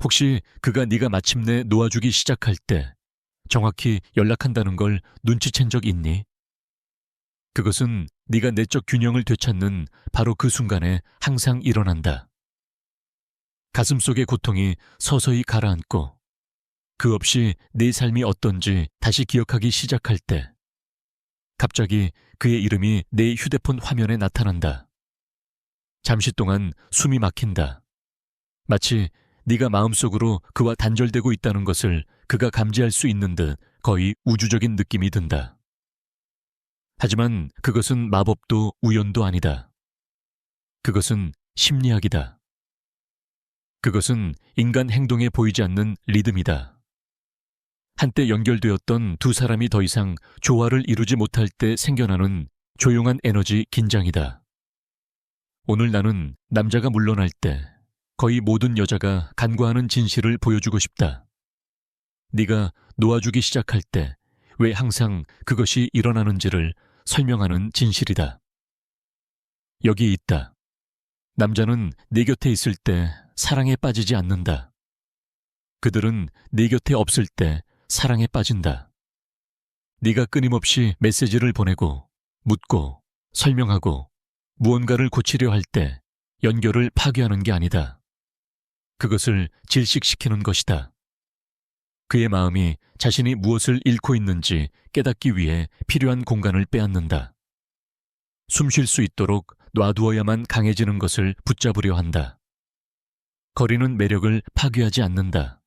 혹시 그가 네가 마침내 놓아주기 시작할 때 정확히 연락한다는 걸 눈치챈 적 있니? 그것은 네가 내적 균형을 되찾는 바로 그 순간에 항상 일어난다. 가슴속의 고통이 서서히 가라앉고 그 없이 네 삶이 어떤지 다시 기억하기 시작할 때 갑자기 그의 이름이 내 휴대폰 화면에 나타난다. 잠시 동안 숨이 막힌다. 마치 네가 마음속으로 그와 단절되고 있다는 것을 그가 감지할 수 있는 듯 거의 우주적인 느낌이 든다. 하지만 그것은 마법도 우연도 아니다. 그것은 심리학이다. 그것은 인간 행동에 보이지 않는 리듬이다. 한때 연결되었던 두 사람이 더 이상 조화를 이루지 못할 때 생겨나는 조용한 에너지 긴장이다. 오늘 나는 남자가 물러날 때 거의 모든 여자가 간과하는 진실을 보여주고 싶다. 네가 놓아주기 시작할 때 왜 항상 그것이 일어나는지를 설명하는 진실이다. 여기 있다. 남자는 네 곁에 있을 때 사랑에 빠지지 않는다. 그들은 네 곁에 없을 때 사랑에 빠진다. 네가 끊임없이 메시지를 보내고 묻고 설명하고 무언가를 고치려 할 때 연결을 파괴하는 게 아니다. 그것을 질식시키는 것이다. 그의 마음이 자신이 무엇을 잃고 있는지 깨닫기 위해 필요한 공간을 빼앗는다. 숨 쉴 수 있도록 놔두어야만 강해지는 것을 붙잡으려 한다. 거리는 매력을 파괴하지 않는다.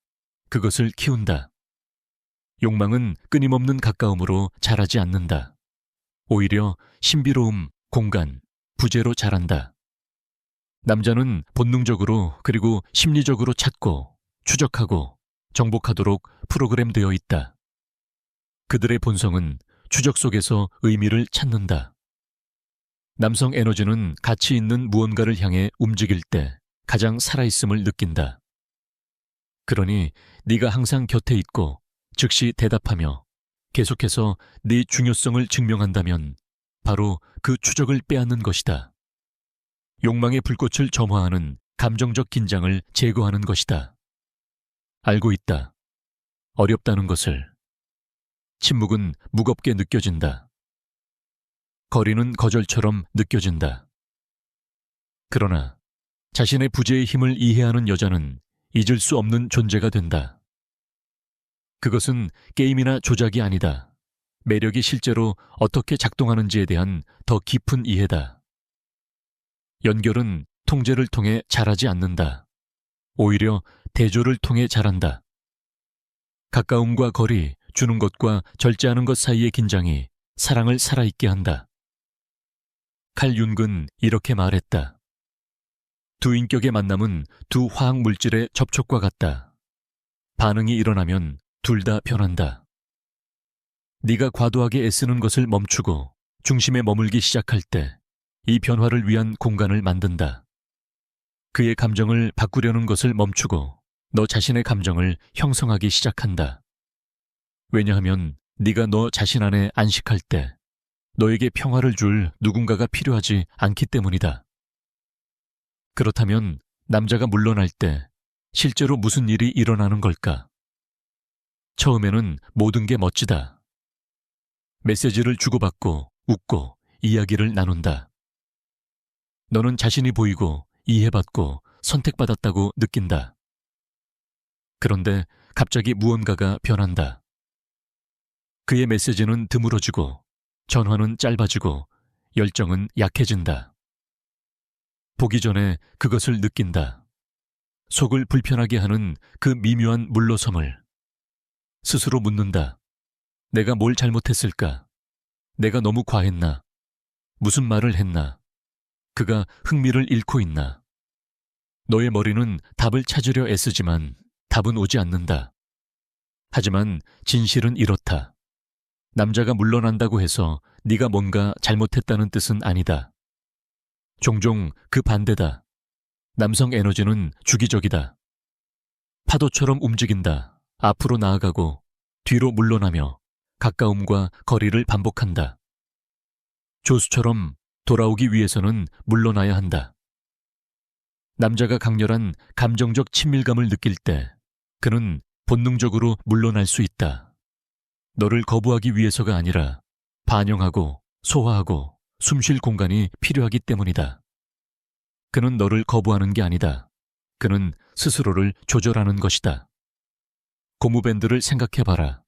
그것을 키운다. 욕망은 끊임없는 가까움으로 자라지 않는다. 오히려 신비로움, 공간, 부재로 자란다. 남자는 본능적으로 그리고 심리적으로 찾고 추적하고 정복하도록 프로그램되어 있다. 그들의 본성은 추적 속에서 의미를 찾는다. 남성 에너지는 가치 있는 무언가를 향해 움직일 때 가장 살아있음을 느낀다. 그러니 네가 항상 곁에 있고 즉시 대답하며 계속해서 네 중요성을 증명한다면 바로 그 추적을 빼앗는 것이다. 욕망의 불꽃을 점화하는 감정적 긴장을 제거하는 것이다. 알고 있다. 어렵다는 것을. 침묵은 무겁게 느껴진다. 거리는 거절처럼 느껴진다. 그러나 자신의 부재의 힘을 이해하는 여자는 잊을 수 없는 존재가 된다. 그것은 게임이나 조작이 아니다. 매력이 실제로 어떻게 작동하는지에 대한 더 깊은 이해다. 연결은 통제를 통해 자라지 않는다. 오히려 대조를 통해 자란다. 가까움과 거리, 주는 것과 절제하는 것 사이의 긴장이 사랑을 살아있게 한다. 칼 융은 이렇게 말했다. 두 인격의 만남은 두 화학 물질의 접촉과 같다. 반응이 일어나면 둘 다 변한다. 네가 과도하게 애쓰는 것을 멈추고 중심에 머물기 시작할 때 이 변화를 위한 공간을 만든다. 그의 감정을 바꾸려는 것을 멈추고 너 자신의 감정을 형성하기 시작한다. 왜냐하면 네가 너 자신 안에 안식할 때 너에게 평화를 줄 누군가가 필요하지 않기 때문이다. 그렇다면 남자가 물러날 때 실제로 무슨 일이 일어나는 걸까? 처음에는 모든 게 멋지다. 메시지를 주고받고 웃고 이야기를 나눈다. 너는 자신이 보이고 이해받고 선택받았다고 느낀다. 그런데 갑자기 무언가가 변한다. 그의 메시지는 드물어지고 전화는 짧아지고 열정은 약해진다. 보기 전에 그것을 느낀다. 속을 불편하게 하는 그 미묘한 물러섬을. 스스로 묻는다. 내가 뭘 잘못했을까? 내가 너무 과했나? 무슨 말을 했나? 그가 흥미를 잃고 있나? 너의 머리는 답을 찾으려 애쓰지만 답은 오지 않는다. 하지만 진실은 이렇다. 남자가 물러난다고 해서 네가 뭔가 잘못했다는 뜻은 아니다. 종종 그 반대다. 남성 에너지는 주기적이다. 파도처럼 움직인다. 앞으로 나아가고 뒤로 물러나며 가까움과 거리를 반복한다. 조수처럼 돌아오기 위해서는 물러나야 한다. 남자가 강렬한 감정적 친밀감을 느낄 때 그는 본능적으로 물러날 수 있다. 너를 거부하기 위해서가 아니라 반영하고 소화하고 숨쉴 공간이 필요하기 때문이다. 그는 너를 거부하는 게 아니다. 그는 스스로를 조절하는 것이다. 고무밴드를 생각해봐라.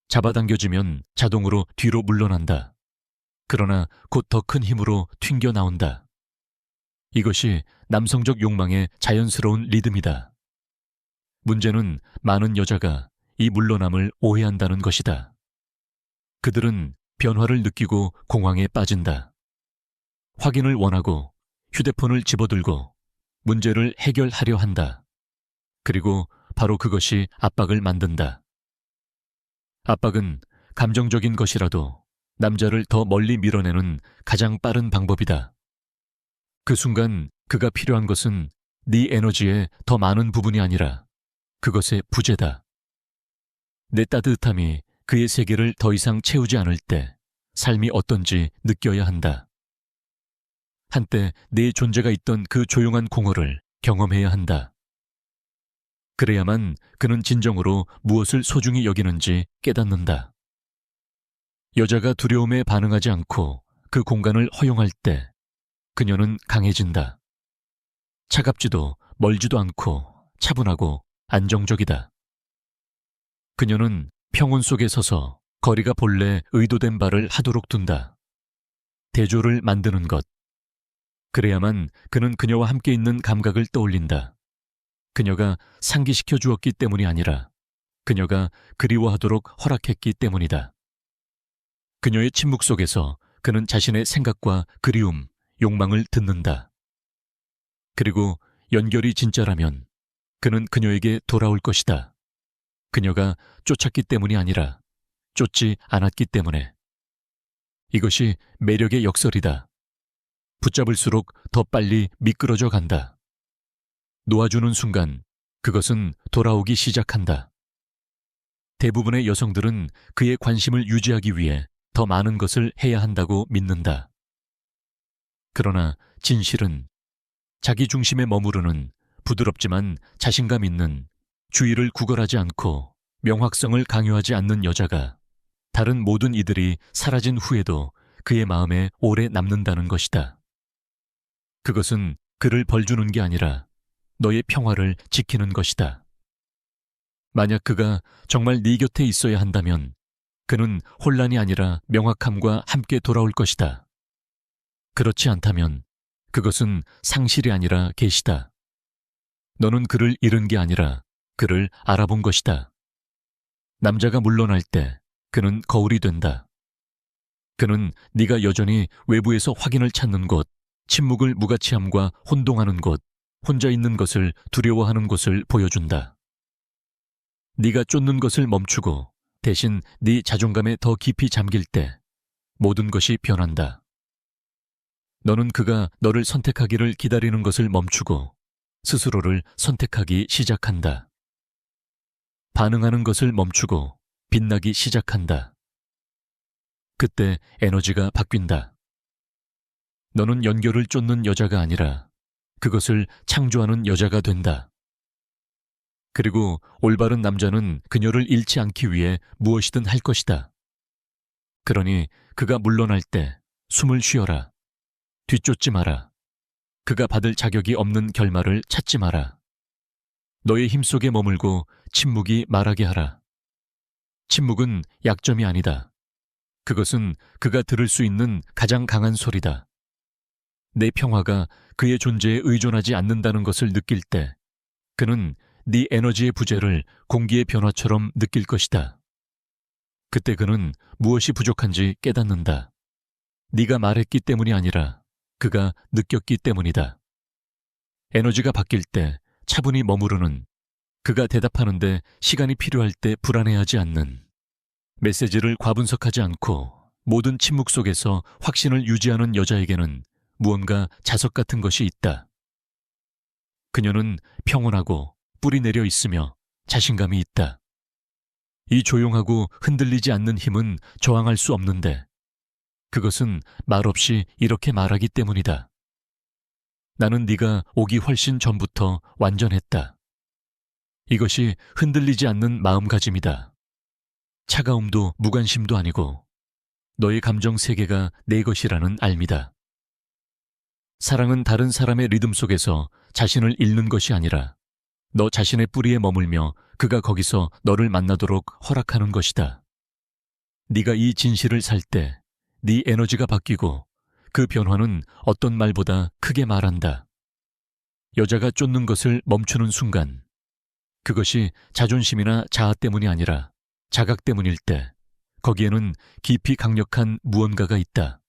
잡아당겨지면 자동으로 뒤로 물러난다. 그러나 곧 더 큰 힘으로 튕겨 나온다. 이것이 남성적 욕망의 자연스러운 리듬이다. 문제는 많은 여자가 이 물러남을 오해한다는 것이다. 그들은 변화를 느끼고 공황에 빠진다. 확인을 원하고 휴대폰을 집어들고 문제를 해결하려 한다. 그리고 바로 그것이 압박을 만든다. 압박은 감정적인 것이라도 남자를 더 멀리 밀어내는 가장 빠른 방법이다. 그 순간 그가 필요한 것은 네 에너지의 더 많은 부분이 아니라 그것의 부재다. 내 따뜻함이 그의 세계를 더 이상 채우지 않을 때 삶이 어떤지 느껴야 한다. 한때 내 존재가 있던 그 조용한 공허를 경험해야 한다. 그래야만 그는 진정으로 무엇을 소중히 여기는지 깨닫는다. 여자가 두려움에 반응하지 않고 그 공간을 허용할 때 그녀는 강해진다. 차갑지도 멀지도 않고 차분하고 안정적이다. 그녀는 평온 속에 서서 거리가 본래 의도된 바를 하도록 둔다. 대조를 만드는 것. 그래야만 그는 그녀와 함께 있는 감각을 떠올린다. 그녀가 상기시켜 주었기 때문이 아니라 그녀가 그리워하도록 허락했기 때문이다. 그녀의 침묵 속에서 그는 자신의 생각과 그리움, 욕망을 듣는다. 그리고 연결이 진짜라면 그는 그녀에게 돌아올 것이다. 그녀가 쫓았기 때문이 아니라 쫓지 않았기 때문에. 이것이 매력의 역설이다. 붙잡을수록 더 빨리 미끄러져 간다. 놓아주는 순간 그것은 돌아오기 시작한다. 대부분의 여성들은 그의 관심을 유지하기 위해 더 많은 것을 해야 한다고 믿는다. 그러나 진실은 자기 중심에 머무르는 부드럽지만 자신감 있는, 주의를 구걸하지 않고 명확성을 강요하지 않는 여자가 다른 모든 이들이 사라진 후에도 그의 마음에 오래 남는다는 것이다. 그것은 그를 벌주는 게 아니라 너의 평화를 지키는 것이다. 만약 그가 정말 네 곁에 있어야 한다면 그는 혼란이 아니라 명확함과 함께 돌아올 것이다. 그렇지 않다면 그것은 상실이 아니라 계시다. 너는 그를 잃은 게 아니라 그를 알아본 것이다. 남자가 물러날 때 그는 거울이 된다. 그는 네가 여전히 외부에서 확인을 찾는 곳, 침묵을 무가치함과 혼동하는 곳, 혼자 있는 것을 두려워하는 곳을 보여준다. 네가 쫓는 것을 멈추고 대신 네 자존감에 더 깊이 잠길 때 모든 것이 변한다. 너는 그가 너를 선택하기를 기다리는 것을 멈추고 스스로를 선택하기 시작한다. 반응하는 것을 멈추고 빛나기 시작한다. 그때 에너지가 바뀐다. 너는 연결을 쫓는 여자가 아니라 그것을 창조하는 여자가 된다. 그리고 올바른 남자는 그녀를 잃지 않기 위해 무엇이든 할 것이다. 그러니 그가 물러날 때 숨을 쉬어라. 뒤쫓지 마라. 그가 받을 자격이 없는 결말을 찾지 마라. 너의 힘속에 머물고 침묵이 말하게 하라. 침묵은 약점이 아니다. 그것은 그가 들을 수 있는 가장 강한 소리다. 내 평화가 그의 존재에 의존하지 않는다는 것을 느낄 때 그는 네 에너지의 부재를 공기의 변화처럼 느낄 것이다. 그때 그는 무엇이 부족한지 깨닫는다. 네가 말했기 때문이 아니라 그가 느꼈기 때문이다. 에너지가 바뀔 때 차분히 머무르는, 그가 대답하는데 시간이 필요할 때 불안해하지 않는, 메시지를 과분석하지 않고 모든 침묵 속에서 확신을 유지하는 여자에게는 무언가 자석 같은 것이 있다. 그녀는 평온하고 뿌리 내려 있으며 자신감이 있다. 이 조용하고 흔들리지 않는 힘은 저항할 수 없는데 그것은 말없이 이렇게 말하기 때문이다. 나는 네가 오기 훨씬 전부터 완전했다. 이것이 흔들리지 않는 마음가짐이다. 차가움도 무관심도 아니고 너의 감정 세계가 내 것이라는 알미다. 사랑은 다른 사람의 리듬 속에서 자신을 잃는 것이 아니라 너 자신의 뿌리에 머물며 그가 거기서 너를 만나도록 허락하는 것이다. 네가 이 진실을 살 때 네 에너지가 바뀌고 그 변화는 어떤 말보다 크게 말한다. 여자가 쫓는 것을 멈추는 순간 그것이 자존심이나 자아 때문이 아니라 자각 때문일 때 거기에는 깊이 강력한 무언가가 있다.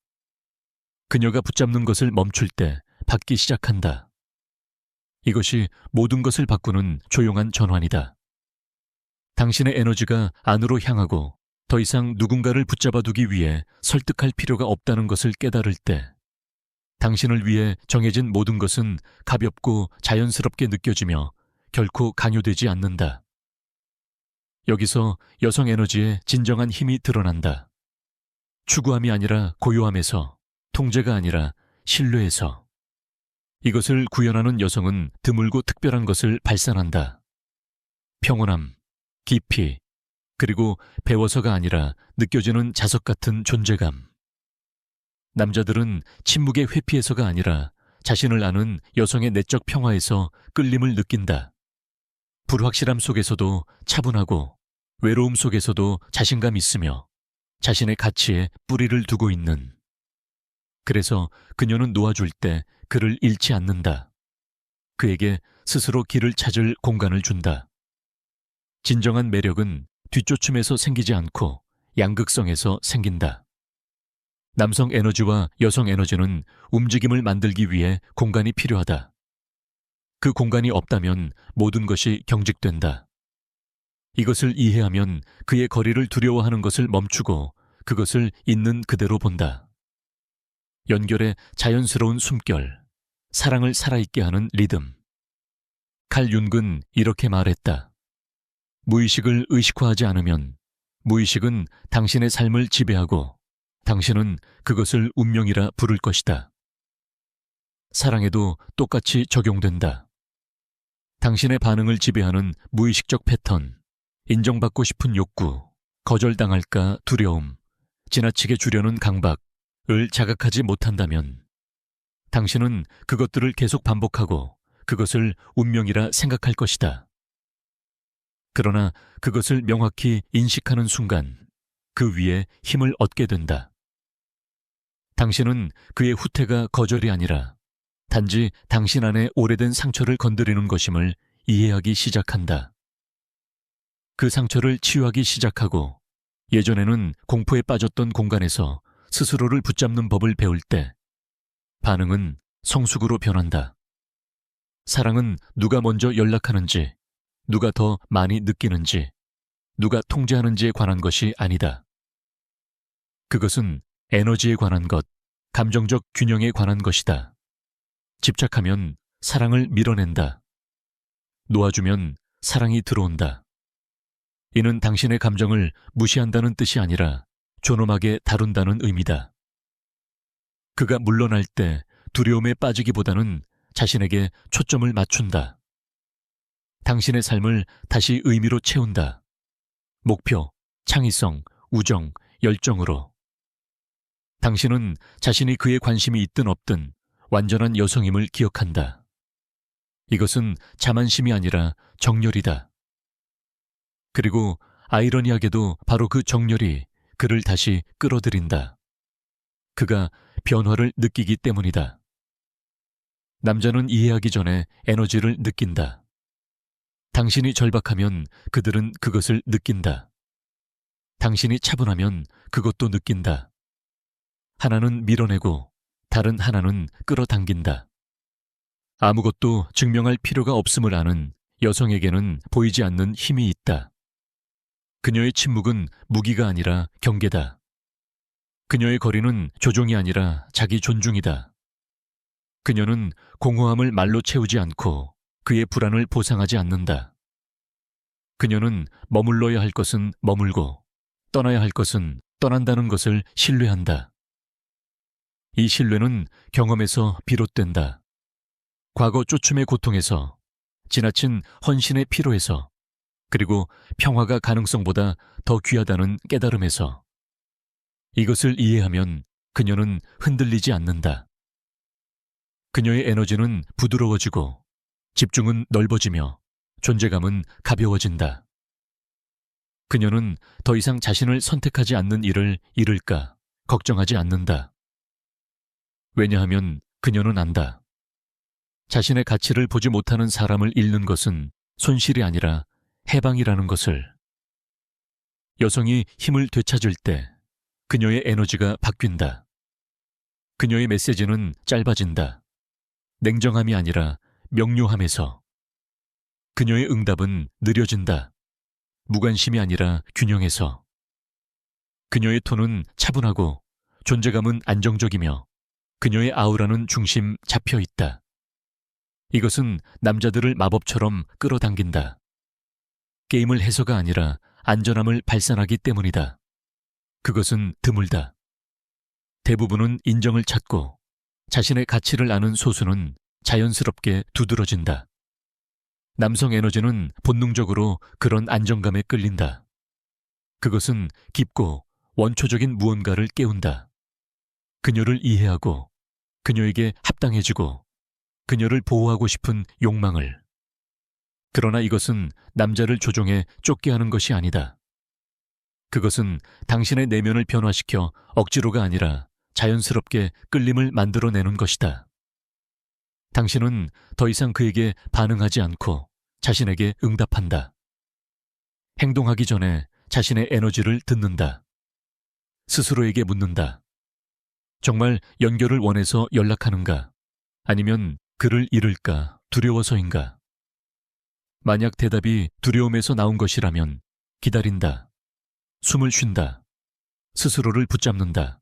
그녀가 붙잡는 것을 멈출 때 받기 시작한다. 이것이 모든 것을 바꾸는 조용한 전환이다. 당신의 에너지가 안으로 향하고 더 이상 누군가를 붙잡아두기 위해 설득할 필요가 없다는 것을 깨달을 때 당신을 위해 정해진 모든 것은 가볍고 자연스럽게 느껴지며 결코 강요되지 않는다. 여기서 여성 에너지의 진정한 힘이 드러난다. 추구함이 아니라 고요함에서, 통제가 아니라 신뢰에서. 이것을 구현하는 여성은 드물고 특별한 것을 발산한다. 평온함, 깊이, 그리고 배워서가 아니라 느껴지는 자석 같은 존재감. 남자들은 침묵의 회피에서가 아니라 자신을 아는 여성의 내적 평화에서 끌림을 느낀다. 불확실함 속에서도 차분하고 외로움 속에서도 자신감 있으며 자신의 가치에 뿌리를 두고 있는. 그래서 그녀는 놓아줄 때 그를 잃지 않는다. 그에게 스스로 길을 찾을 공간을 준다. 진정한 매력은 뒷쫓음에서 생기지 않고 양극성에서 생긴다. 남성 에너지와 여성 에너지는 움직임을 만들기 위해 공간이 필요하다. 그 공간이 없다면 모든 것이 경직된다. 이것을 이해하면 그의 거리를 두려워하는 것을 멈추고 그것을 있는 그대로 본다. 연결의 자연스러운 숨결, 사랑을 살아있게 하는 리듬. 칼 융은 이렇게 말했다. 무의식을 의식화하지 않으면 무의식은 당신의 삶을 지배하고 당신은 그것을 운명이라 부를 것이다. 사랑에도 똑같이 적용된다. 당신의 반응을 지배하는 무의식적 패턴, 인정받고 싶은 욕구, 거절당할까 두려움, 지나치게 주려는 강박을 자각하지 못한다면 당신은 그것들을 계속 반복하고 그것을 운명이라 생각할 것이다. 그러나 그것을 명확히 인식하는 순간 그 위에 힘을 얻게 된다. 당신은 그의 후퇴가 거절이 아니라 단지 당신 안에 오래된 상처를 건드리는 것임을 이해하기 시작한다. 그 상처를 치유하기 시작하고 예전에는 공포에 빠졌던 공간에서 스스로를 붙잡는 법을 배울 때 반응은 성숙으로 변한다. 사랑은 누가 먼저 연락하는지, 누가 더 많이 느끼는지, 누가 통제하는지에 관한 것이 아니다. 그것은 에너지에 관한 것, 감정적 균형에 관한 것이다. 집착하면 사랑을 밀어낸다. 놓아주면 사랑이 들어온다. 이는 당신의 감정을 무시한다는 뜻이 아니라 존엄하게 다룬다는 의미다. 그가 물러날 때 두려움에 빠지기보다는 자신에게 초점을 맞춘다. 당신의 삶을 다시 의미로 채운다. 목표, 창의성, 우정, 열정으로. 당신은 자신이 그에 관심이 있든 없든 완전한 여성임을 기억한다. 이것은 자만심이 아니라 정열이다. 그리고 아이러니하게도 바로 그 정열이 그를 다시 끌어들인다. 그가 변화를 느끼기 때문이다. 남자는 이해하기 전에 에너지를 느낀다. 당신이 절박하면 그들은 그것을 느낀다. 당신이 차분하면 그것도 느낀다. 하나는 밀어내고 다른 하나는 끌어당긴다. 아무것도 증명할 필요가 없음을 아는 여성에게는 보이지 않는 힘이 있다. 그녀의 침묵은 무기가 아니라 경계다. 그녀의 거리는 조종이 아니라 자기 존중이다. 그녀는 공허함을 말로 채우지 않고 그의 불안을 보상하지 않는다. 그녀는 머물러야 할 것은 머물고 떠나야 할 것은 떠난다는 것을 신뢰한다. 이 신뢰는 경험에서 비롯된다. 과거 쫓음의 고통에서, 지나친 헌신의 피로에서, 그리고 평화가 가능성보다 더 귀하다는 깨달음에서. 이것을 이해하면 그녀는 흔들리지 않는다. 그녀의 에너지는 부드러워지고 집중은 넓어지며 존재감은 가벼워진다. 그녀는 더 이상 자신을 선택하지 않는 일을 잃을까 걱정하지 않는다. 왜냐하면 그녀는 안다. 자신의 가치를 보지 못하는 사람을 잃는 것은 손실이 아니라 해방이라는 것을. 여성이 힘을 되찾을 때 그녀의 에너지가 바뀐다. 그녀의 메시지는 짧아진다. 냉정함이 아니라 명료함에서. 그녀의 응답은 느려진다. 무관심이 아니라 균형에서. 그녀의 톤은 차분하고 존재감은 안정적이며 그녀의 아우라는 중심 잡혀 있다. 이것은 남자들을 마법처럼 끌어당긴다. 게임을 해서가 아니라 안전함을 발산하기 때문이다. 그것은 드물다. 대부분은 인정을 찾고 자신의 가치를 아는 소수는 자연스럽게 두드러진다. 남성 에너지는 본능적으로 그런 안정감에 끌린다. 그것은 깊고 원초적인 무언가를 깨운다. 그녀를 이해하고 그녀에게 합당해지고 그녀를 보호하고 싶은 욕망을. 그러나 이것은 남자를 조종해 쫓게 하는 것이 아니다. 그것은 당신의 내면을 변화시켜 억지로가 아니라 자연스럽게 끌림을 만들어내는 것이다. 당신은 더 이상 그에게 반응하지 않고 자신에게 응답한다. 행동하기 전에 자신의 에너지를 듣는다. 스스로에게 묻는다. 정말 연결을 원해서 연락하는가? 아니면 그를 잃을까 두려워서인가? 만약 대답이 두려움에서 나온 것이라면 기다린다. 숨을 쉰다. 스스로를 붙잡는다.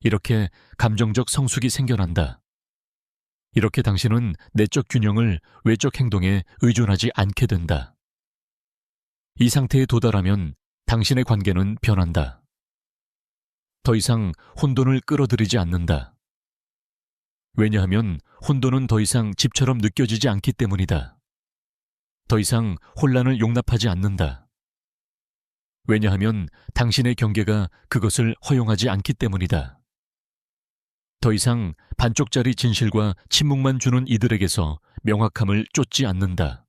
이렇게 감정적 성숙이 생겨난다. 이렇게 당신은 내적 균형을 외적 행동에 의존하지 않게 된다. 이 상태에 도달하면 당신의 관계는 변한다. 더 이상 혼돈을 끌어들이지 않는다. 왜냐하면 혼돈은 더 이상 집처럼 느껴지지 않기 때문이다. 더 이상 혼란을 용납하지 않는다. 왜냐하면 당신의 경계가 그것을 허용하지 않기 때문이다. 더 이상 반쪽짜리 진실과 침묵만 주는 이들에게서 명확함을 쫓지 않는다.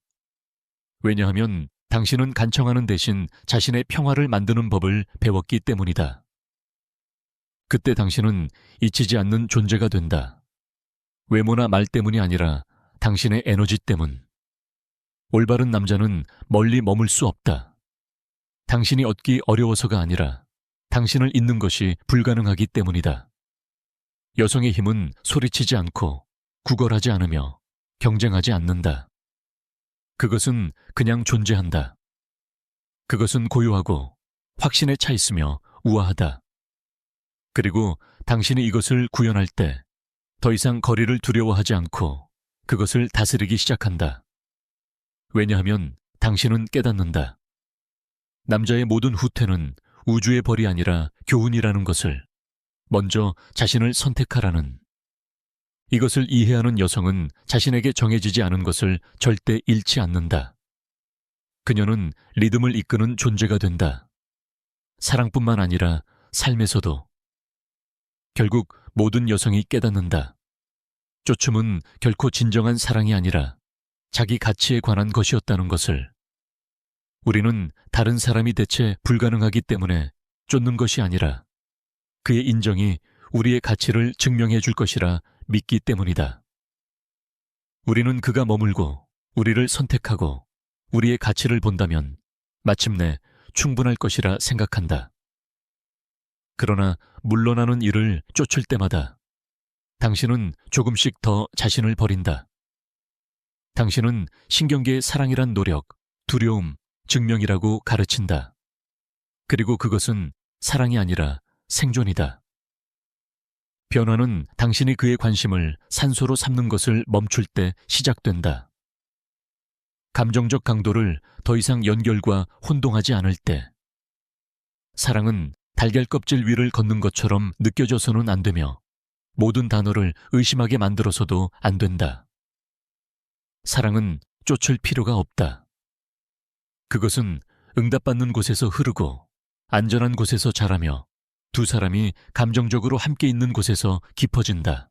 왜냐하면 당신은 간청하는 대신 자신의 평화를 만드는 법을 배웠기 때문이다. 그때 당신은 잊히지 않는 존재가 된다. 외모나 말 때문이 아니라 당신의 에너지 때문. 올바른 남자는 멀리 머물 수 없다. 당신이 얻기 어려워서가 아니라 당신을 잊는 것이 불가능하기 때문이다. 여성의 힘은 소리치지 않고 구걸하지 않으며 경쟁하지 않는다. 그것은 그냥 존재한다. 그것은 고요하고 확신에 차 있으며 우아하다. 그리고 당신이 이것을 구현할 때 더 이상 거리를 두려워하지 않고 그것을 다스리기 시작한다. 왜냐하면 당신은 깨닫는다. 남자의 모든 후퇴는 우주의 벌이 아니라 교훈이라는 것을. 먼저 자신을 선택하라는. 이것을 이해하는 여성은 자신에게 정해지지 않은 것을 절대 잃지 않는다. 그녀는 리듬을 이끄는 존재가 된다. 사랑뿐만 아니라 삶에서도. 결국 모든 여성이 깨닫는다. 쫓음은 결코 진정한 사랑이 아니라 자기 가치에 관한 것이었다는 것을. 우리는 다른 사람이 대체 불가능하기 때문에 쫓는 것이 아니라 그의 인정이 우리의 가치를 증명해 줄 것이라 믿기 때문이다. 우리는 그가 머물고 우리를 선택하고 우리의 가치를 본다면 마침내 충분할 것이라 생각한다. 그러나 물러나는 이를 쫓을 때마다 당신은 조금씩 더 자신을 버린다. 당신은 신경계의 사랑이란 노력, 두려움, 증명이라고 가르친다. 그리고 그것은 사랑이 아니라 생존이다. 변화는 당신이 그의 관심을 산소로 삼는 것을 멈출 때 시작된다. 감정적 강도를 더 이상 연결과 혼동하지 않을 때. 사랑은 달걀 껍질 위를 걷는 것처럼 느껴져서는 안 되며 모든 단어를 의심하게 만들어서도 안 된다. 사랑은 쫓을 필요가 없다. 그것은 응답받는 곳에서 흐르고 안전한 곳에서 자라며 두 사람이 감정적으로 함께 있는 곳에서 깊어진다.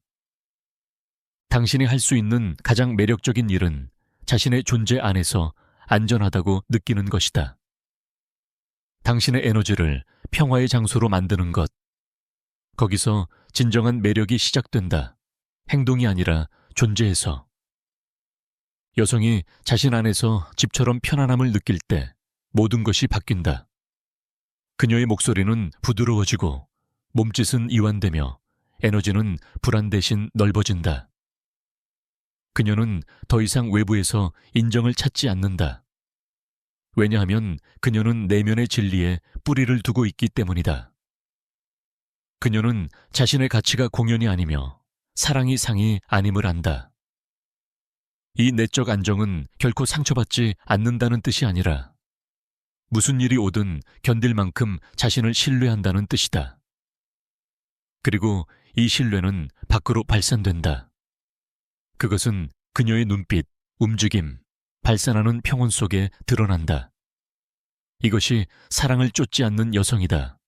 당신이 할 수 있는 가장 매력적인 일은 자신의 존재 안에서 안전하다고 느끼는 것이다. 당신의 에너지를 평화의 장소로 만드는 것. 거기서 진정한 매력이 시작된다. 행동이 아니라 존재에서. 여성이 자신 안에서 집처럼 편안함을 느낄 때 모든 것이 바뀐다. 그녀의 목소리는 부드러워지고 몸짓은 이완되며 에너지는 불안 대신 넓어진다. 그녀는 더 이상 외부에서 인정을 찾지 않는다. 왜냐하면 그녀는 내면의 진리에 뿌리를 두고 있기 때문이다. 그녀는 자신의 가치가 공연이 아니며 사랑이 상이 아님을 안다. 이 내적 안정은 결코 상처받지 않는다는 뜻이 아니라 무슨 일이 오든 견딜 만큼 자신을 신뢰한다는 뜻이다. 그리고 이 신뢰는 밖으로 발산된다. 그것은 그녀의 눈빛, 움직임, 발산하는 평온 속에 드러난다. 이것이 사랑을 쫓지 않는 여성이다.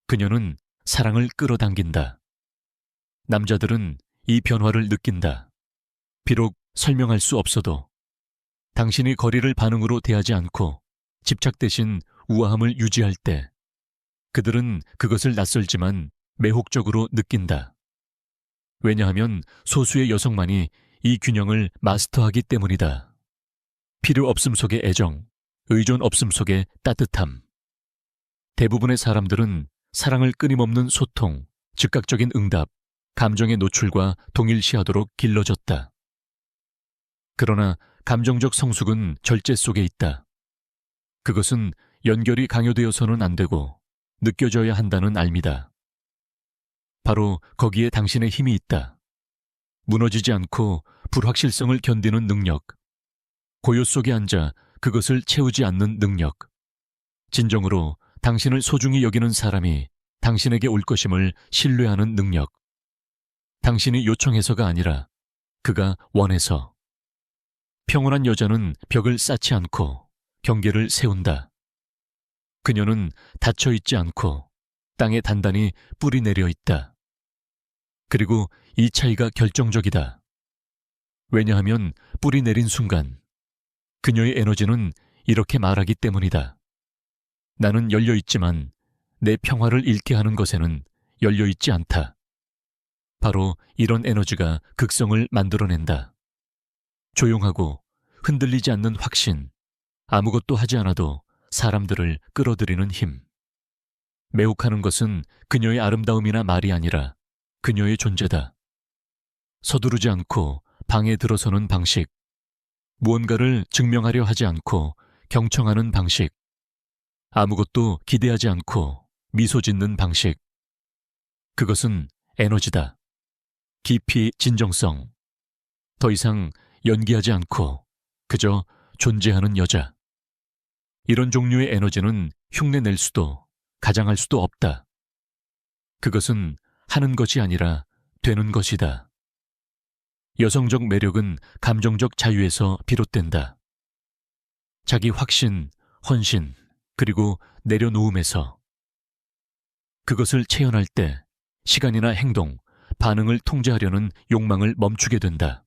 그녀는 사랑을 끌어당긴다. 남자들은 이 변화를 느낀다. 비록 설명할 수 없어도 당신이 거리를 반응으로 대하지 않고 집착 대신 우아함을 유지할 때 그들은 그것을 낯설지만 매혹적으로 느낀다. 왜냐하면 소수의 여성만이 이 균형을 마스터하기 때문이다. 필요 없음 속의 애정, 의존 없음 속의 따뜻함. 대부분의 사람들은 사랑을 끊임없는 소통, 즉각적인 응답, 감정의 노출과 동일시하도록 길러졌다. 그러나 감정적 성숙은 절제 속에 있다. 그것은 연결이 강요되어서는 안 되고 느껴져야 한다는 알미다. 바로 거기에 당신의 힘이 있다. 무너지지 않고 불확실성을 견디는 능력, 고요 속에 앉아 그것을 채우지 않는 능력, 진정으로 당신을 소중히 여기는 사람이 당신에게 올 것임을 신뢰하는 능력, 당신이 요청해서가 아니라 그가 원해서. 평온한 여자는 벽을 쌓지 않고 경계를 세운다. 그녀는 닫혀 있지 않고 땅에 단단히 뿌리 내려 있다. 그리고 이 차이가 결정적이다. 왜냐하면 뿌리 내린 순간 그녀의 에너지는 이렇게 말하기 때문이다. 나는 열려 있지만 내 평화를 잃게 하는 것에는 열려 있지 않다. 바로 이런 에너지가 극성을 만들어낸다. 조용하고 흔들리지 않는 확신, 아무것도 하지 않아도 사람들을 끌어들이는 힘. 매혹하는 것은 그녀의 아름다움이나 말이 아니라 그녀의 존재다. 서두르지 않고 방에 들어서는 방식, 무언가를 증명하려 하지 않고 경청하는 방식, 아무것도 기대하지 않고 미소 짓는 방식. 그것은 에너지다. 깊이 진정성. 더 이상 연기하지 않고 그저 존재하는 여자. 이런 종류의 에너지는 흉내낼 수도 가장할 수도 없다. 그것은 하는 것이 아니라 되는 것이다. 여성적 매력은 감정적 자유에서 비롯된다. 자기 확신, 헌신, 그리고 내려놓음에서. 그것을 체현할 때 시간이나 행동, 반응을 통제하려는 욕망을 멈추게 된다.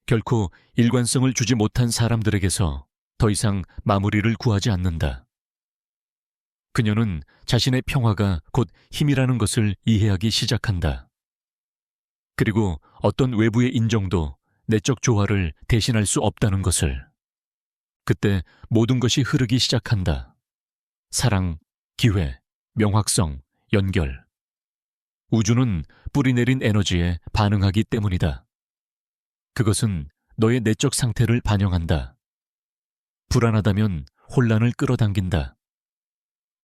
결코 일관성을 주지 못한 사람들에게서 더 이상 마무리를 구하지 않는다. 그녀는 자신의 평화가 곧 힘이라는 것을 이해하기 시작한다. 그리고 어떤 외부의 인정도 내적 조화를 대신할 수 없다는 것을. 그때 모든 것이 흐르기 시작한다. 사랑, 기회, 명확성, 연결. 우주는 뿌리내린 에너지에 반응하기 때문이다. 그것은 너의 내적 상태를 반영한다. 불안하다면 혼란을 끌어당긴다.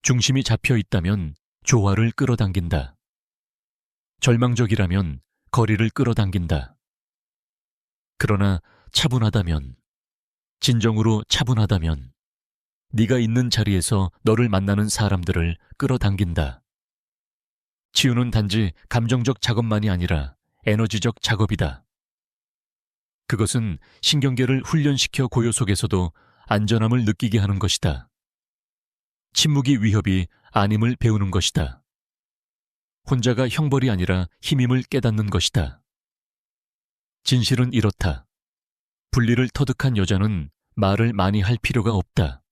중심이 잡혀 있다면 조화를 끌어당긴다. 절망적이라면 거리를 끌어당긴다. 그러나 차분하다면, 진정으로 차분하다면 네가 있는 자리에서 너를 만나는 사람들을 끌어당긴다. 치유는 단지 감정적 작업만이 아니라 에너지적 작업이다. 그것은 신경계를 훈련시켜 고요 속에서도 안전함을 느끼게 하는 것이다. 침묵이 위협이 아님을 배우는 것이다. 혼자가 형벌이 아니라 힘임을 깨닫는 것이다. 진실은 이렇다. 분리를 터득한 여자는 말을 많이 할 필요가 없다.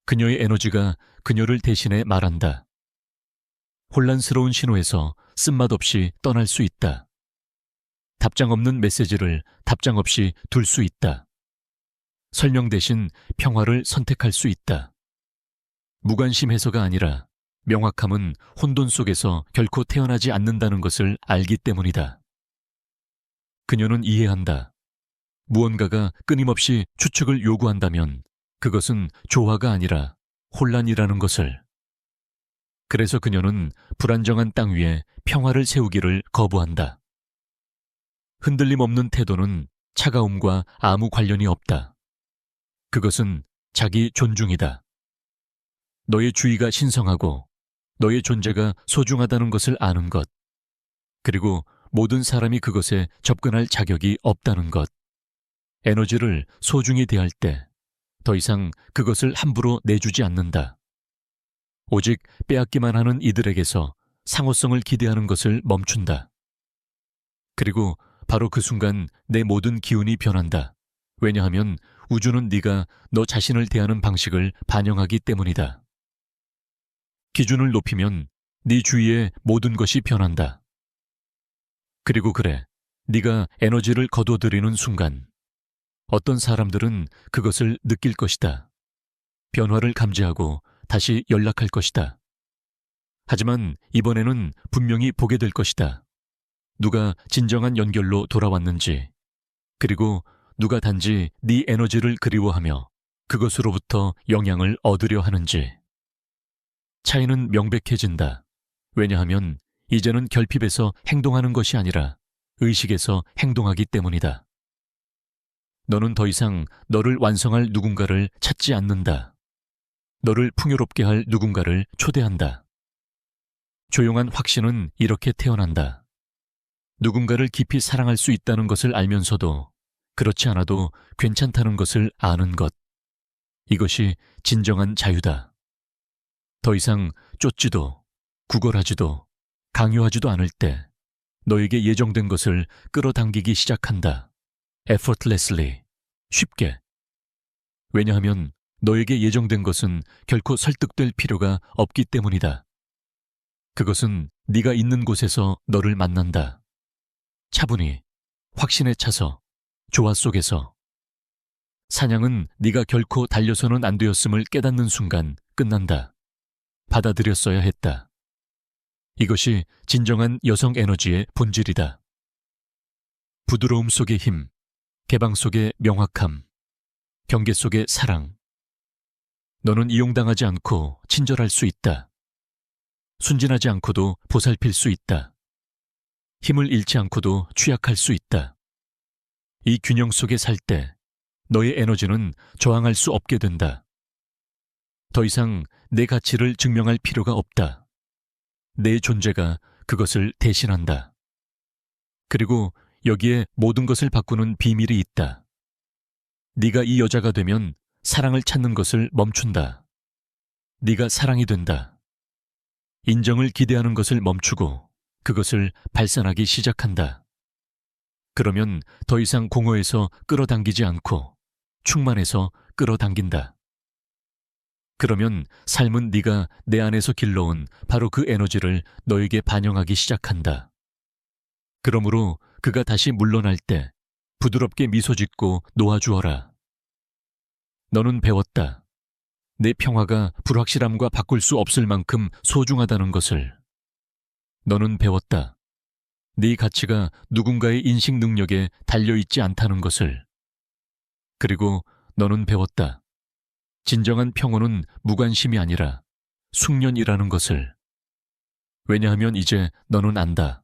그녀의 에너지가 그녀를 대신해 말한다. 혼란스러운 신호에서 쓴맛 없이 떠날 수 있다. 답장 없는 메시지를 답장 없이 둘 수 있다. 설명 대신 평화를 선택할 수 있다. 무관심해서가 아니라 명확함은 혼돈 속에서 결코 태어나지 않는다는 것을 알기 때문이다. 그녀는 이해한다. 무언가가 끊임없이 추측을 요구한다면 그것은 조화가 아니라 혼란이라는 것을. 그래서 그녀는 불안정한 땅 위에 평화를 세우기를 거부한다. 흔들림 없는 태도는 차가움과 아무 관련이 없다. 그것은 자기 존중이다. 너의 주의가 신성하고 너의 존재가 소중하다는 것을 아는 것, 그리고 모든 사람이 그것에 접근할 자격이 없다는 것. 에너지를 소중히 대할 때 더 이상 그것을 함부로 내주지 않는다. 오직 빼앗기만 하는 이들에게서 상호성을 기대하는 것을 멈춘다. 그리고 바로 그 순간 내 모든 기운이 변한다. 왜냐하면 우주는 네가 너 자신을 대하는 방식을 반영하기 때문이다. 기준을 높이면 네 주위의 모든 것이 변한다. 그리고 그래, 네가 에너지를 거둬들이는 순간 어떤 사람들은 그것을 느낄 것이다. 변화를 감지하고 다시 연락할 것이다. 하지만 이번에는 분명히 보게 될 것이다. 누가 진정한 연결로 돌아왔는지, 그리고 누가 단지 네 에너지를 그리워하며 그것으로부터 영향을 얻으려 하는지. 차이는 명백해진다. 왜냐하면 이제는 결핍에서 행동하는 것이 아니라 의식에서 행동하기 때문이다. 너는 더 이상 너를 완성할 누군가를 찾지 않는다. 너를 풍요롭게 할 누군가를 초대한다. 조용한 확신은 이렇게 태어난다. 누군가를 깊이 사랑할 수 있다는 것을 알면서도 그렇지 않아도 괜찮다는 것을 아는 것. 이것이 진정한 자유다. 더 이상 쫓지도 구걸하지도 강요하지도 않을 때 너에게 예정된 것을 끌어당기기 시작한다. effortlessly, 쉽게. 왜냐하면 너에게 예정된 것은 결코 설득될 필요가 없기 때문이다. 그것은 네가 있는 곳에서 너를 만난다. 차분히, 확신에 차서, 조화 속에서. 사냥은 네가 결코 달려서는 안 되었음을 깨닫는 순간 끝난다. 받아들였어야 했다. 이것이 진정한 여성 에너지의 본질이다. 부드러움 속의 힘, 개방 속의 명확함, 경계 속의 사랑. 너는 이용당하지 않고 친절할 수 있다. 순진하지 않고도 보살필 수 있다. 힘을 잃지 않고도 취약할 수 있다. 이 균형 속에 살 때 너의 에너지는 저항할 수 없게 된다. 더 이상 내 가치를 증명할 필요가 없다. 내 존재가 그것을 대신한다. 그리고 여기에 모든 것을 바꾸는 비밀이 있다. 네가 이 여자가 되면 사랑을 찾는 것을 멈춘다. 네가 사랑이 된다. 인정을 기대하는 것을 멈추고 그것을 발산하기 시작한다. 그러면 더 이상 공허에서 끌어당기지 않고 충만해서 끌어당긴다. 그러면 삶은 네가 내 안에서 길러온 바로 그 에너지를 너에게 반영하기 시작한다. 그러므로 그가 다시 물러날 때 부드럽게 미소 짓고 놓아주어라. 너는 배웠다. 내 평화가 불확실함과 바꿀 수 없을 만큼 소중하다는 것을. 너는 배웠다. 네 가치가 누군가의 인식 능력에 달려있지 않다는 것을. 그리고 너는 배웠다. 진정한 평온은 무관심이 아니라 숙련이라는 것을. 왜냐하면 이제 너는 안다.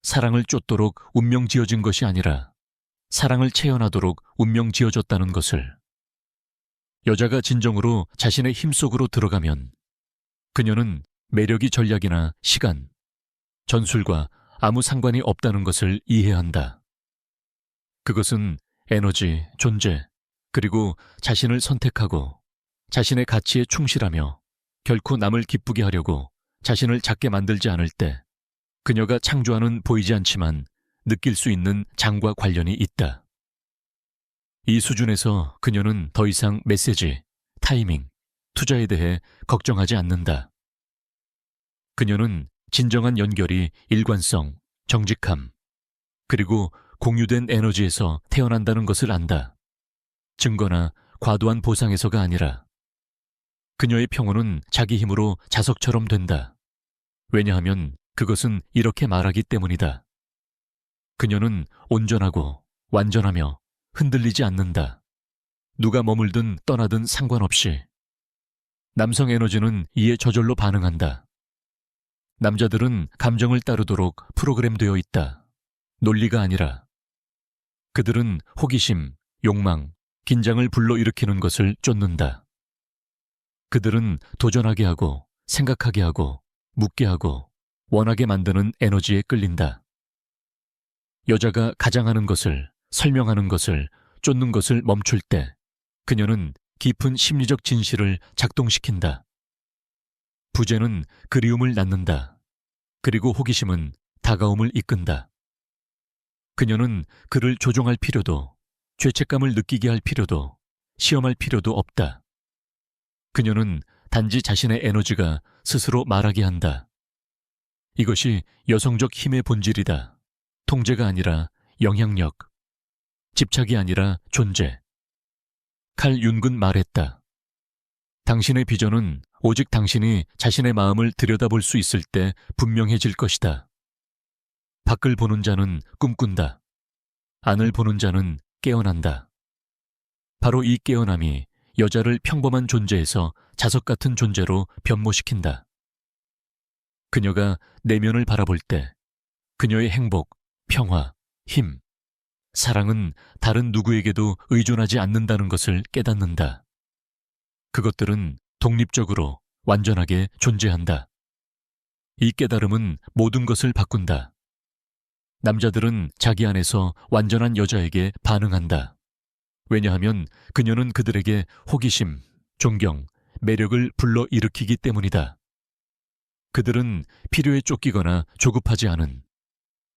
사랑을 쫓도록 운명 지어진 것이 아니라 사랑을 체현하도록 운명 지어졌다는 것을. 여자가 진정으로 자신의 힘 속으로 들어가면 그녀는 매력이 전략이나 시간, 전술과 아무 상관이 없다는 것을 이해한다. 그것은 에너지, 존재, 그리고 자신을 선택하고 자신의 가치에 충실하며 결코 남을 기쁘게 하려고 자신을 작게 만들지 않을 때 그녀가 창조하는 보이지 않지만 느낄 수 있는 장과 관련이 있다. 이 수준에서 그녀는 더 이상 메시지, 타이밍, 투자에 대해 걱정하지 않는다. 그녀는 진정한 연결이 일관성, 정직함, 그리고 공유된 에너지에서 태어난다는 것을 안다. 증거나 과도한 보상에서가 아니라. 그녀의 평온은 자기 힘으로 자석처럼 된다. 왜냐하면 그것은 이렇게 말하기 때문이다. 그녀는 온전하고 완전하며 흔들리지 않는다. 누가 머물든 떠나든 상관없이. 남성 에너지는 이에 저절로 반응한다. 남자들은 감정을 따르도록 프로그램되어 있다. 논리가 아니라. 그들은 호기심, 욕망, 긴장을 불러일으키는 것을 쫓는다. 그들은 도전하게 하고, 생각하게 하고, 묻게 하고, 원하게 만드는 에너지에 끌린다. 여자가 가장하는 것을, 설명하는 것을, 쫓는 것을 멈출 때 그녀는 깊은 심리적 진실을 작동시킨다. 부재는 그리움을 낳는다. 그리고 호기심은 다가옴을 이끈다. 그녀는 그를 조종할 필요도, 죄책감을 느끼게 할 필요도, 시험할 필요도 없다. 그녀는 단지 자신의 에너지가 스스로 말하게 한다. 이것이 여성적 힘의 본질이다. 통제가 아니라 영향력, 집착이 아니라 존재. 칼 윤근 말했다. 당신의 비전은 오직 당신이 자신의 마음을 들여다볼 수 있을 때 분명해질 것이다. 밖을 보는 자는 꿈꾼다. 안을 보는 자는 깨어난다. 바로 이 깨어남이 여자를 평범한 존재에서 자석 같은 존재로 변모시킨다. 그녀가 내면을 바라볼 때 그녀의 행복, 평화, 힘, 사랑은 다른 누구에게도 의존하지 않는다는 것을 깨닫는다. 그것들은 독립적으로 완전하게 존재한다. 이 깨달음은 모든 것을 바꾼다. 남자들은 자기 안에서 완전한 여자에게 반응한다. 왜냐하면 그녀는 그들에게 호기심, 존경, 매력을 불러일으키기 때문이다. 그들은 필요에 쫓기거나 조급하지 않은,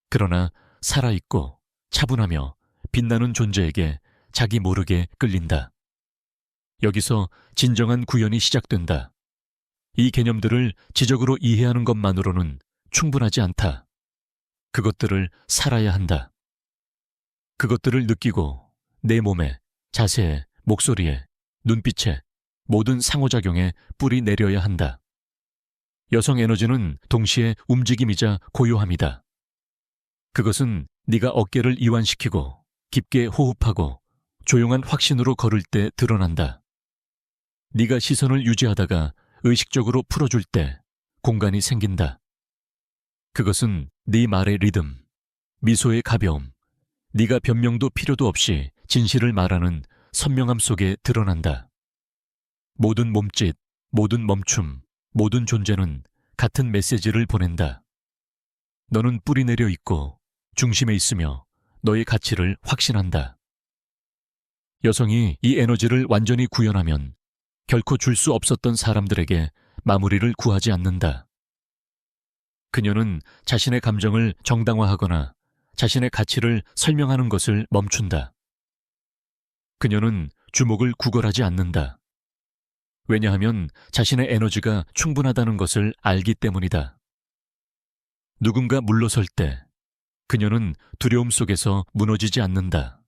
그러나 살아있고 차분하며 빛나는 존재에게 자기 모르게 끌린다. 여기서 진정한 구현이 시작된다. 이 개념들을 지적으로 이해하는 것만으로는 충분하지 않다. 그것들을 살아야 한다. 그것들을 느끼고 내 몸에, 자세에, 목소리에, 눈빛에, 모든 상호작용에 뿌리 내려야 한다. 여성 에너지는 동시에 움직임이자 고요함이다. 그것은 네가 어깨를 이완시키고 깊게 호흡하고 조용한 확신으로 걸을 때 드러난다. 네가 시선을 유지하다가 의식적으로 풀어줄 때 공간이 생긴다. 그것은 네 말의 리듬, 미소의 가벼움, 네가 변명도 필요도 없이 진실을 말하는 선명함 속에 드러난다. 모든 몸짓, 모든 멈춤, 모든 존재는 같은 메시지를 보낸다. 너는 뿌리 내려 있고 중심에 있으며 너의 가치를 확신한다. 여성이 이 에너지를 완전히 구현하면 결코 줄 수 없었던 사람들에게 마무리를 구하지 않는다. 그녀는 자신의 감정을 정당화하거나 자신의 가치를 설명하는 것을 멈춘다. 그녀는 주목을 구걸하지 않는다. 왜냐하면 자신의 에너지가 충분하다는 것을 알기 때문이다. 누군가 물러설 때 그녀는 두려움 속에서 무너지지 않는다.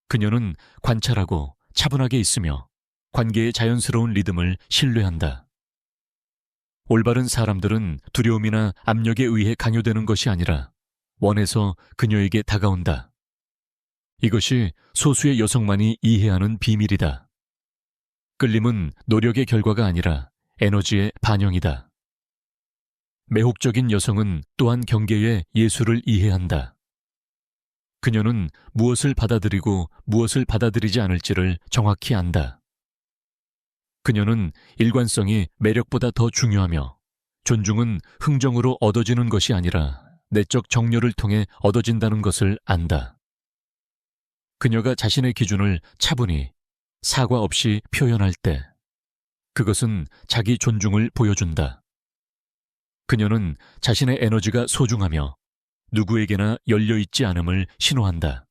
그녀는 관찰하고 차분하게 있으며 관계의 자연스러운 리듬을 신뢰한다. 올바른 사람들은 두려움이나 압력에 의해 강요되는 것이 아니라 원해서 그녀에게 다가온다. 이것이 소수의 여성만이 이해하는 비밀이다. 끌림은 노력의 결과가 아니라 에너지의 반영이다. 매혹적인 여성은 또한 경계의 예술을 이해한다. 그녀는 무엇을 받아들이고 무엇을 받아들이지 않을지를 정확히 안다. 그녀는 일관성이 매력보다 더 중요하며 존중은 흥정으로 얻어지는 것이 아니라 내적 정열을 통해 얻어진다는 것을 안다. 그녀가 자신의 기준을 차분히 사과 없이 표현할 때 그것은 자기 존중을 보여준다. 그녀는 자신의 에너지가 소중하며 누구에게나 열려있지 않음을 신호한다.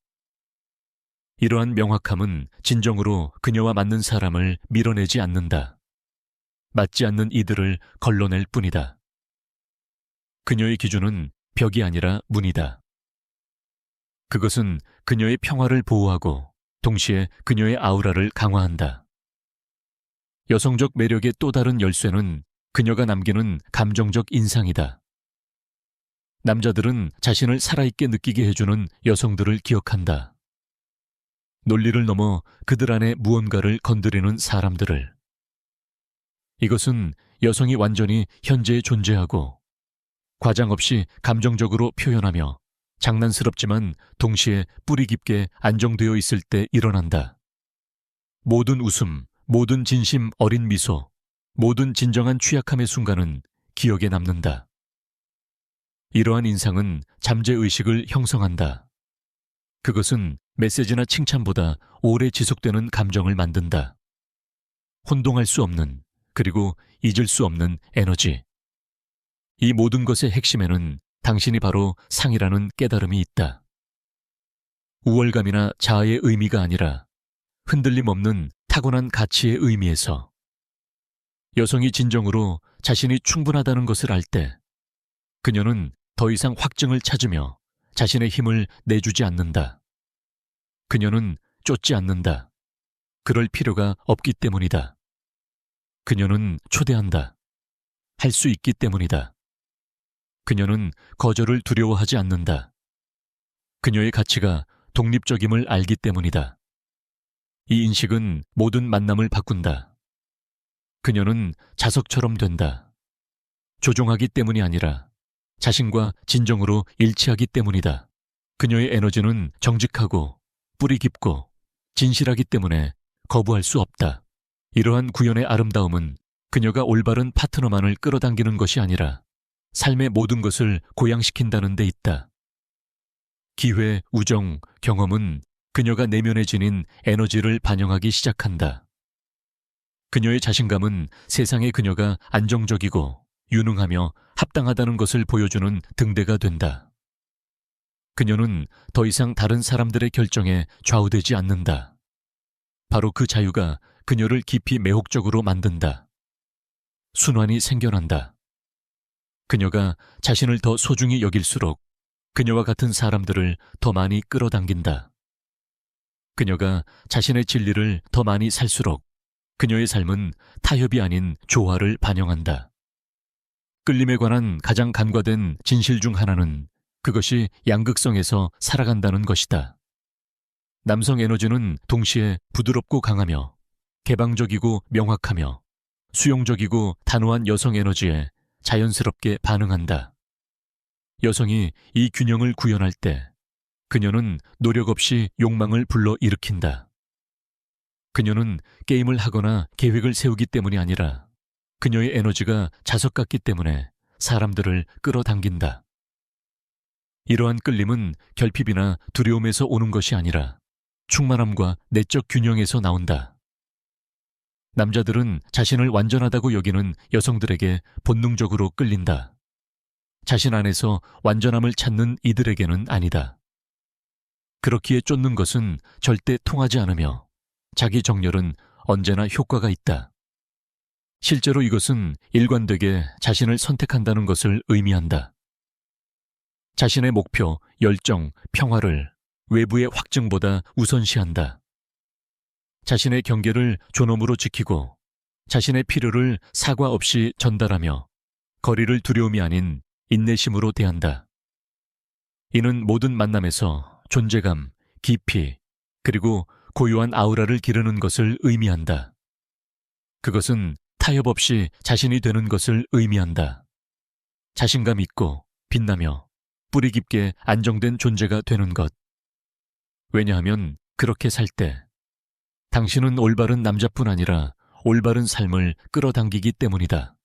이러한 명확함은 진정으로 그녀와 맞는 사람을 밀어내지 않는다. 맞지 않는 이들을 걸러낼 뿐이다. 그녀의 기준은 벽이 아니라 문이다. 그것은 그녀의 평화를 보호하고 동시에 그녀의 아우라를 강화한다. 여성적 매력의 또 다른 열쇠는 그녀가 남기는 감정적 인상이다. 남자들은 자신을 살아있게 느끼게 해주는 여성들을 기억한다. 논리를 넘어 그들 안에 무언가를 건드리는 사람들을. 이것은 여성이 완전히 현재에 존재하고 과장 없이 감정적으로 표현하며 장난스럽지만 동시에 뿌리 깊게 안정되어 있을 때 일어난다. 모든 웃음, 모든 진심 어린 미소, 모든 진정한 취약함의 순간은 기억에 남는다. 이러한 인상은 잠재의식을 형성한다. 그것은 메시지나 칭찬보다 오래 지속되는 감정을 만든다. 혼동할 수 없는, 그리고 잊을 수 없는 에너지. 이 모든 것의 핵심에는 당신이 바로 상이라는 깨달음이 있다. 우월감이나 자아의 의미가 아니라 흔들림 없는 타고난 가치의 의미에서 여성이 진정으로 자신이 충분하다는 것을 알 때 그녀는 더 이상 확증을 찾으며 자신의 힘을 내주지 않는다. 그녀는 쫓지 않는다. 그럴 필요가 없기 때문이다. 그녀는 초대한다. 할 수 있기 때문이다. 그녀는 거절을 두려워하지 않는다. 그녀의 가치가 독립적임을 알기 때문이다. 이 인식은 모든 만남을 바꾼다. 그녀는 자석처럼 된다. 조종하기 때문이 아니라 자신과 진정으로 일치하기 때문이다. 그녀의 에너지는 정직하고 뿌리 깊고 진실하기 때문에 거부할 수 없다. 이러한 구현의 아름다움은 그녀가 올바른 파트너만을 끌어당기는 것이 아니라 삶의 모든 것을 고양시킨다는 데 있다. 기회, 우정, 경험은 그녀가 내면에 지닌 에너지를 반영하기 시작한다. 그녀의 자신감은 세상에 그녀가 안정적이고 유능하며 합당하다는 것을 보여주는 등대가 된다. 그녀는 더 이상 다른 사람들의 결정에 좌우되지 않는다. 바로 그 자유가 그녀를 깊이 매혹적으로 만든다. 순환이 생겨난다. 그녀가 자신을 더 소중히 여길수록 그녀와 같은 사람들을 더 많이 끌어당긴다. 그녀가 자신의 진리를 더 많이 살수록 그녀의 삶은 타협이 아닌 조화를 반영한다. 끌림에 관한 가장 간과된 진실 중 하나는 그것이 양극성에서 살아간다는 것이다. 남성 에너지는 동시에 부드럽고 강하며 개방적이고 명확하며 수용적이고 단호한 여성 에너지에 자연스럽게 반응한다. 여성이 이 균형을 구현할 때 그녀는 노력 없이 욕망을 불러일으킨다. 그녀는 게임을 하거나 계획을 세우기 때문이 아니라 그녀의 에너지가 자석 같기 때문에 사람들을 끌어당긴다. 이러한 끌림은 결핍이나 두려움에서 오는 것이 아니라 충만함과 내적 균형에서 나온다. 남자들은 자신을 완전하다고 여기는 여성들에게 본능적으로 끌린다. 자신 안에서 완전함을 찾는 이들에게는 아니다. 그렇기에 쫓는 것은 절대 통하지 않으며 자기 정렬은 언제나 효과가 있다. 실제로 이것은 일관되게 자신을 선택한다는 것을 의미한다. 자신의 목표, 열정, 평화를 외부의 확증보다 우선시한다. 자신의 경계를 존엄으로 지키고 자신의 필요를 사과 없이 전달하며 거리를 두려움이 아닌 인내심으로 대한다. 이는 모든 만남에서 존재감, 깊이, 그리고 고유한 아우라를 기르는 것을 의미한다. 그것은 타협 없이 자신이 되는 것을 의미한다. 자신감 있고 빛나며 뿌리 깊게 안정된 존재가 되는 것. 왜냐하면 그렇게 살 때 당신은 올바른 남자뿐 아니라 올바른 삶을 끌어당기기 때문이다.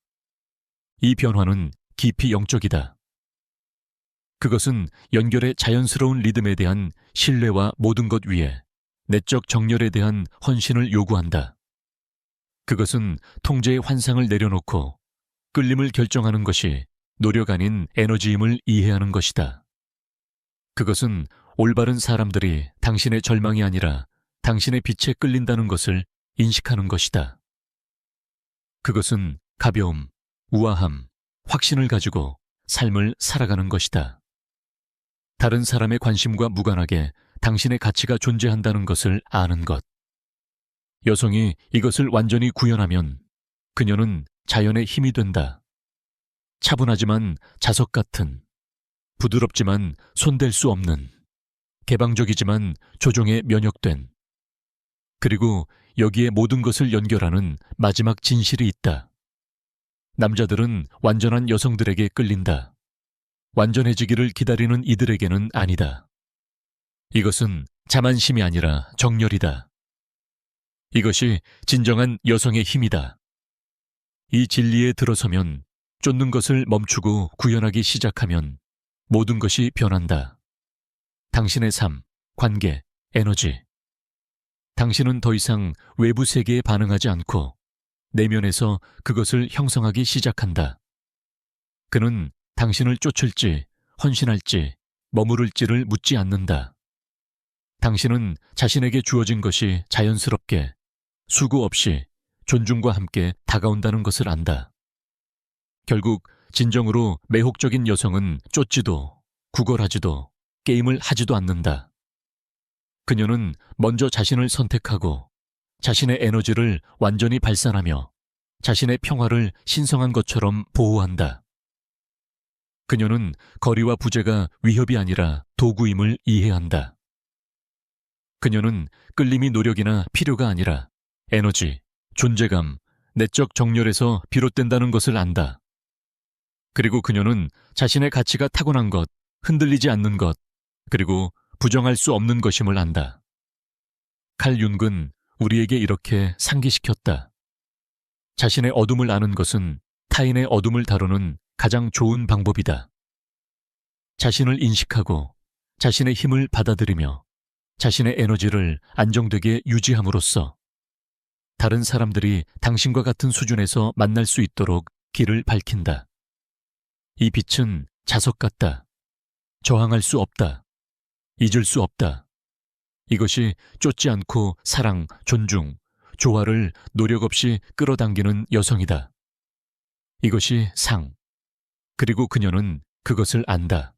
이 변화는 깊이 영적이다. 그것은 연결의 자연스러운 리듬에 대한 신뢰와 모든 것 위에 내적 정열에 대한 헌신을 요구한다. 그것은 통제의 환상을 내려놓고 끌림을 결정하는 것이 노력 아닌 에너지임을 이해하는 것이다. 그것은 올바른 사람들이 당신의 절망이 아니라 당신의 빛에 끌린다는 것을 인식하는 것이다. 그것은 가벼움, 우아함, 확신을 가지고 삶을 살아가는 것이다. 다른 사람의 관심과 무관하게 당신의 가치가 존재한다는 것을 아는 것. 여성이 이것을 완전히 구현하면 그녀는 자연의 힘이 된다. 차분하지만 자석 같은, 부드럽지만 손댈 수 없는, 개방적이지만 조종에 면역된, 그리고 여기에 모든 것을 연결하는 마지막 진실이 있다. 남자들은 완전한 여성들에게 끌린다. 완전해지기를 기다리는 이들에게는 아니다. 이것은 자만심이 아니라 정열이다. 이것이 진정한 여성의 힘이다. 이 진리에 들어서면, 쫓는 것을 멈추고 구현하기 시작하면 모든 것이 변한다. 당신의 삶, 관계, 에너지. 당신은 더 이상 외부 세계에 반응하지 않고 내면에서 그것을 형성하기 시작한다. 그는 당신을 쫓을지, 헌신할지, 머무를지를 묻지 않는다. 당신은 자신에게 주어진 것이 자연스럽게, 수고 없이, 존중과 함께 다가온다는 것을 안다. 결국 진정으로 매혹적인 여성은 쫓지도, 구걸하지도, 게임을 하지도 않는다. 그녀는 먼저 자신을 선택하고 자신의 에너지를 완전히 발산하며 자신의 평화를 신성한 것처럼 보호한다. 그녀는 거리와 부재가 위협이 아니라 도구임을 이해한다. 그녀는 끌림이 노력이나 필요가 아니라 에너지, 존재감, 내적 정열에서 비롯된다는 것을 안다. 그리고 그녀는 자신의 가치가 타고난 것, 흔들리지 않는 것, 그리고 부정할 수 없는 것임을 안다. 칼 융은 우리에게 이렇게 상기시켰다. 자신의 어둠을 아는 것은 타인의 어둠을 다루는 가장 좋은 방법이다. 자신을 인식하고 자신의 힘을 받아들이며 자신의 에너지를 안정되게 유지함으로써 다른 사람들이 당신과 같은 수준에서 만날 수 있도록 길을 밝힌다. 이 빛은 자석 같다. 저항할 수 없다. 잊을 수 없다. 이것이 쫓지 않고 사랑, 존중, 조화를 노력 없이 끌어당기는 여성이다. 이것이 상. 그리고 그녀는 그것을 안다.